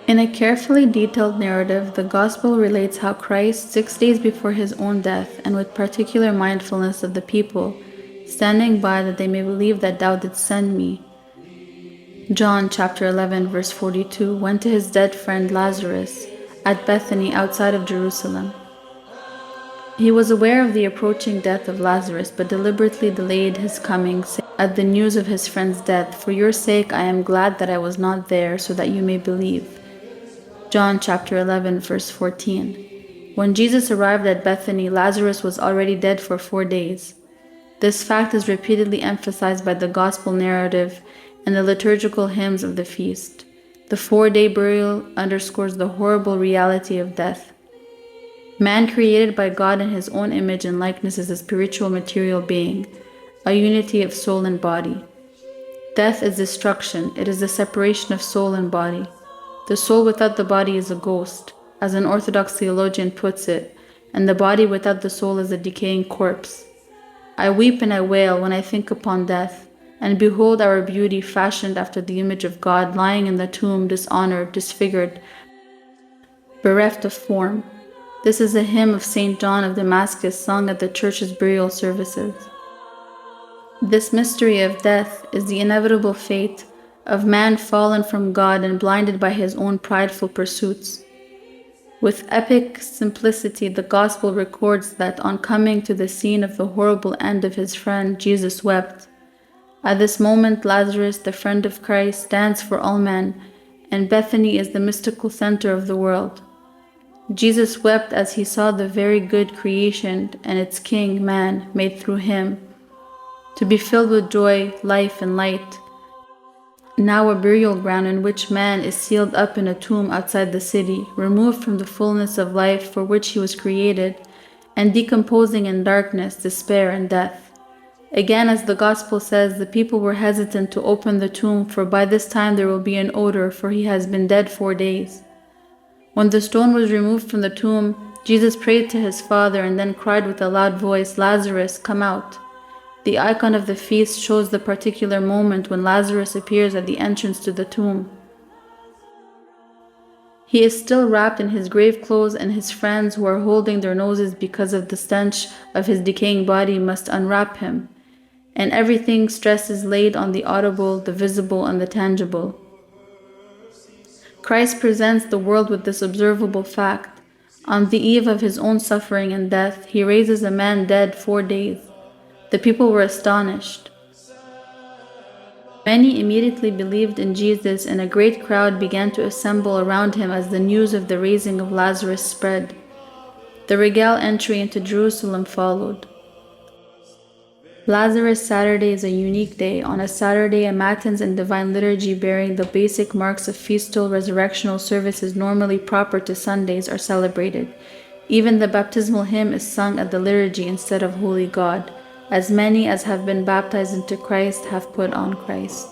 In a carefully detailed narrative, the Gospel relates how Christ, 6 days before his own death, and with particular mindfulness of the people, standing by that they may believe that thou didst send me, John chapter 11 verse 42, went to his dead friend Lazarus at Bethany outside of Jerusalem. He was aware of the approaching death of Lazarus, but deliberately delayed his coming, saying, at the news of his friend's death, "For your sake I am glad that I was not there, so that you may believe." John chapter 11 verse 14. When Jesus arrived at Bethany, Lazarus was already dead for 4 days. This fact is repeatedly emphasized by the Gospel narrative and the liturgical hymns of the feast. The 4-day burial underscores the horrible reality of death. Man, created by God in his own image and likeness, is a spiritual material being, a unity of soul and body. Death is destruction. It is the separation of soul and body. The soul without the body is a ghost, as an Orthodox theologian puts it, and the body without the soul is a decaying corpse. I weep and I wail when I think upon death, and behold our beauty fashioned after the image of God, lying in the tomb, dishonored, disfigured, bereft of form. This is a hymn of Saint John of Damascus sung at the church's burial services. This mystery of death is the inevitable fate of man fallen from God and blinded by his own prideful pursuits. With epic simplicity, the Gospel records that on coming to the scene of the horrible end of his friend, Jesus wept. At this moment, Lazarus, the friend of Christ, stands for all men, and Bethany is the mystical center of the world. Jesus wept as he saw the very good creation and its king, man, made through him, to be filled with joy, life, and light. Now a burial ground in which man is sealed up in a tomb outside the city, removed from the fullness of life for which he was created, and decomposing in darkness, despair, and death. Again, as the Gospel says, the people were hesitant to open the tomb, for by this time there will be an odor, for he has been dead 4 days. When the stone was removed from the tomb, Jesus prayed to his Father and then cried with a loud voice, "Lazarus, come out." The icon of the feast shows the particular moment when Lazarus appears at the entrance to the tomb. He is still wrapped in his grave clothes, and his friends, who are holding their noses because of the stench of his decaying body, must unwrap him. And everything stress is laid on the audible, the visible, and the tangible. Christ presents the world with this observable fact. On the eve of his own suffering and death, he raises a man dead 4 days. The people were astonished. Many immediately believed in Jesus, and a great crowd began to assemble around him as the news of the raising of Lazarus spread. The regal entry into Jerusalem followed. Lazarus Saturday is a unique day. On a Saturday, a matins and divine liturgy bearing the basic marks of festal resurrectional services normally proper to Sundays are celebrated. Even the baptismal hymn is sung at the liturgy instead of Holy God. As many as have been baptized into Christ have put on Christ.